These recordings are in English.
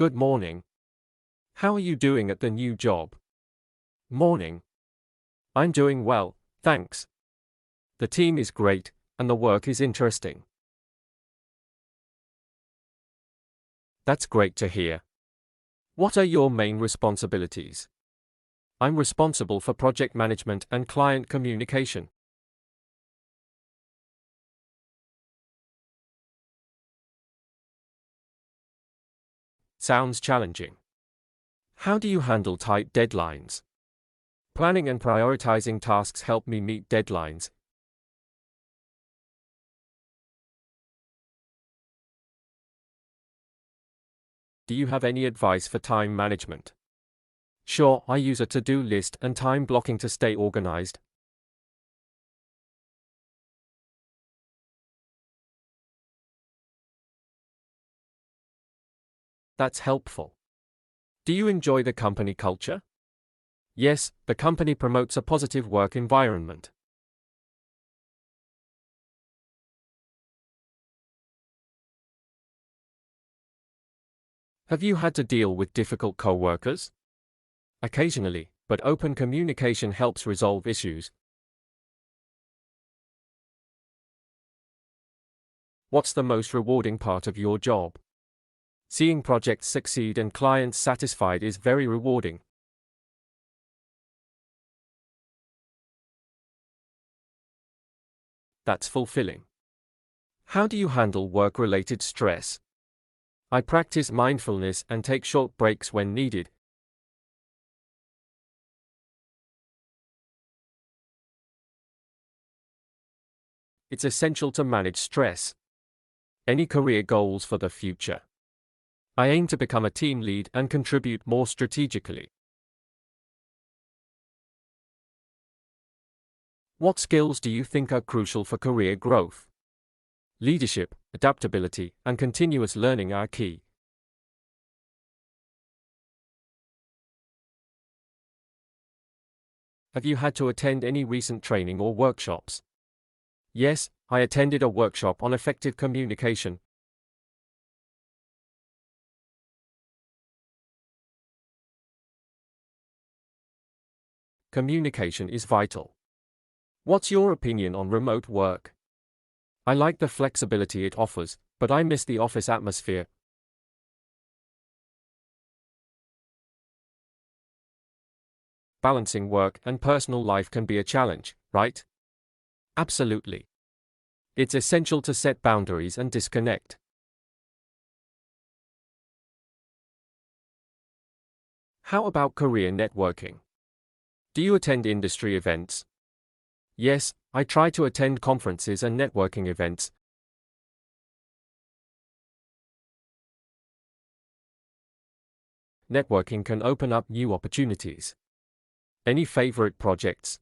Good morning. How are you doing at the new job? Morning. I'm doing well, thanks. The team is great, and the work is interesting. That's great to hear. What are your main responsibilities? I'm responsible for project management and client communication. Sounds challenging. How do you handle tight deadlines? Planning and prioritizing tasks help me meet deadlines. Do you have any advice for time management? Sure, I use a to-do list and time blocking to stay organized. That's helpful. Do you enjoy the company culture? Yes, the company promotes a positive work environment. Have you had to deal with difficult co-workers? Occasionally, but open communication helps resolve issues. What's the most rewarding part of your job? Seeing projects succeed and clients satisfied is very rewarding. That's fulfilling. How do you handle work-related stress? I practice mindfulness and take short breaks when needed. It's essential to manage stress. Any career goals for the future? I aim to become a team lead and contribute more strategically. What skills do you think are crucial for career growth? Leadership, adaptability, and continuous learning are key. Have you had to attend any recent training or workshops? Yes, I attended a workshop on effective communication. Communication is vital. What's your opinion on remote work? I like the flexibility it offers, but I miss the office atmosphere. Balancing work and personal life can be a challenge, right? Absolutely. It's essential to set boundaries and disconnect. How about career networking? Do you attend industry events? Yes, I try to attend conferences and networking events. Networking can open up new opportunities. Any favorite projects?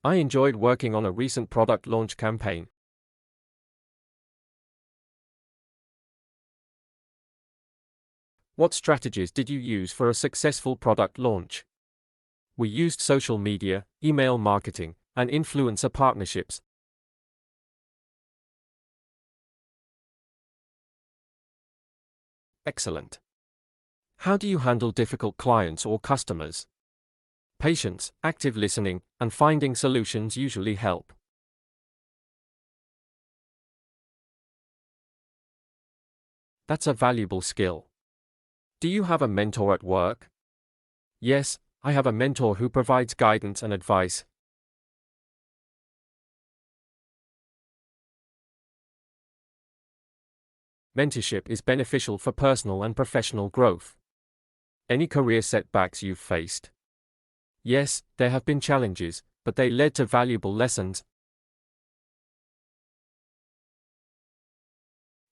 I enjoyed working on a recent product launch campaign. What strategies did you use for a successful product launch? We used social media, email marketing, and influencer partnerships. Excellent. How do you handle difficult clients or customers? Patience, active listening, and finding solutions usually help. That's a valuable skill. Do you have a mentor at work? Yes, I have a mentor who provides guidance and advice. Mentorship is beneficial for personal and professional growth. Any career setbacks you've faced? Yes, there have been challenges, but they led to valuable lessons.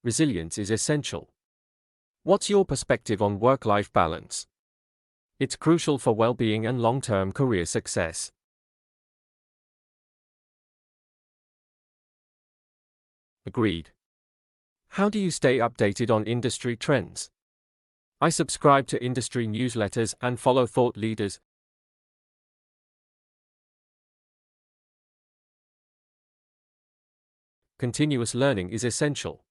Resilience is essential. What's your perspective on work-life balance? It's crucial for well-being and long-term career success. Agreed. How do you stay updated on industry trends? I subscribe to industry newsletters and follow thought leaders. Continuous learning is essential.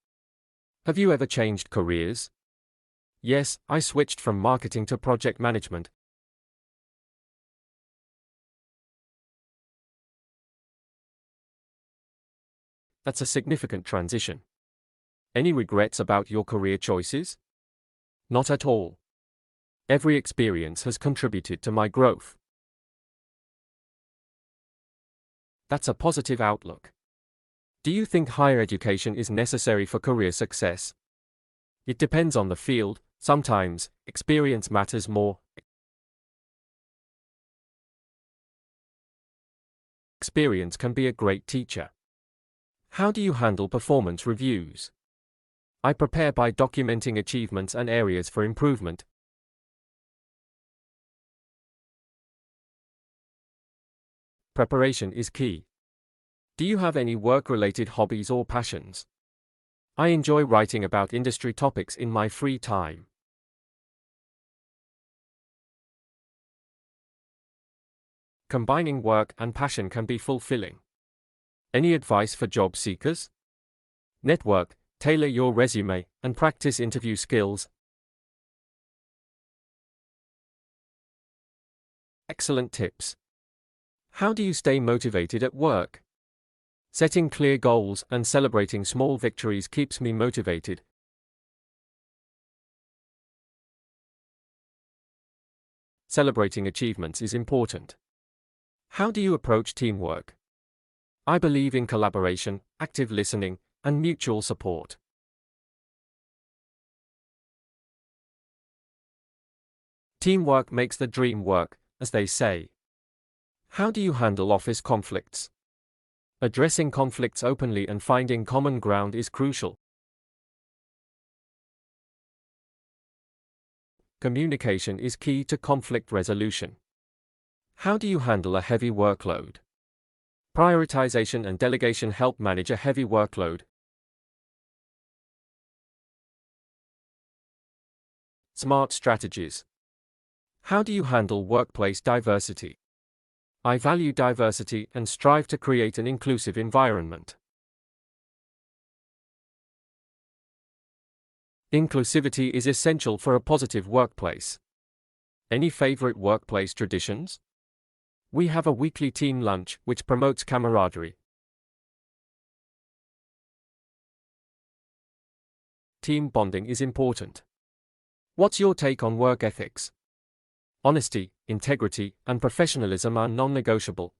Have you ever changed careers? Yes, I switched from marketing to project management. That's a significant transition. Any regrets about your career choices? Not at all. Every experience has contributed to my growth. That's a positive outlook. Do you think higher education is necessary for career success? It depends on the field. Sometimes, experience matters more. Experience can be a great teacher. How do you handle performance reviews? I prepare by documenting achievements and areas for improvement. Preparation is key. Do you have any work-related hobbies or passions? I enjoy writing about industry topics in my free time. Combining work and passion can be fulfilling. Any advice for job seekers? Network, tailor your resume, and practice interview skills. Excellent tips. How do you stay motivated at work? Setting clear goals and celebrating small victories keeps me motivated. Celebrating achievements is important. How do you approach teamwork? I believe in collaboration, active listening, and mutual support. Teamwork makes the dream work, as they say. How do you handle office conflicts? Addressing conflicts openly and finding common ground is crucial. Communication is key to conflict resolution. How do you handle a heavy workload? Prioritization and delegation help manage a heavy workload. Smart strategies. How do you handle workplace diversity? I value diversity and strive to create an inclusive environment. Inclusivity is essential for a positive workplace. Any favorite workplace traditions? We have a weekly team lunch which promotes camaraderie. Team bonding is important. What's your take on work ethics? Honesty, integrity, and professionalism are non-negotiable.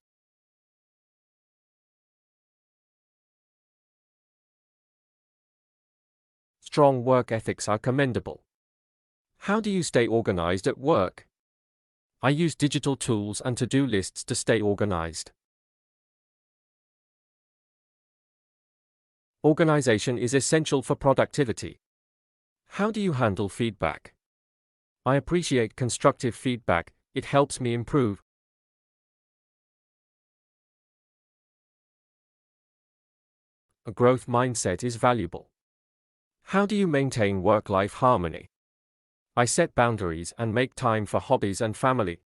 Strong work ethics are commendable. How do you stay organized at work? I use digital tools and to-do lists to stay organized. Organization is essential for productivity. How do you handle feedback? I appreciate constructive feedback, it helps me improve. A growth mindset is valuable. How do you maintain work-life harmony? I set boundaries and make time for hobbies and family.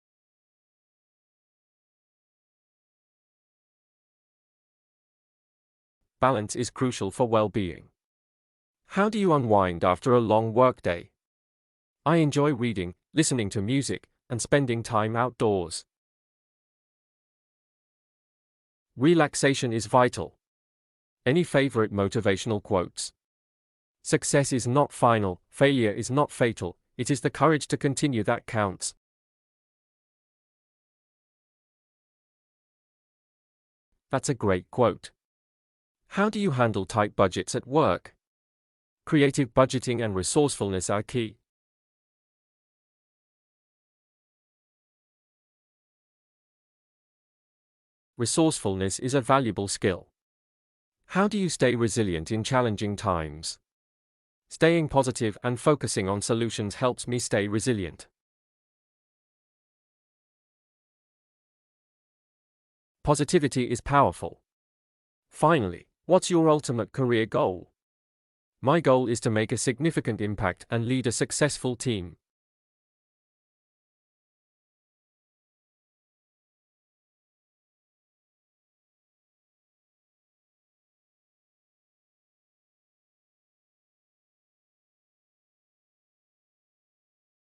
Balance is crucial for well-being. How do you unwind after a long workday? I enjoy reading, listening to music, and spending time outdoors. Relaxation is vital. Any favorite motivational quotes? Success is not final, failure is not fatal, it is the courage to continue that counts. That's a great quote. How do you handle tight budgets at work? Creative budgeting and resourcefulness are key. Resourcefulness is a valuable skill. How do you stay resilient in challenging times? Staying positive and focusing on solutions helps me stay resilient. Positivity is powerful. Finally, what's your ultimate career goal? My goal is to make a significant impact and lead a successful team.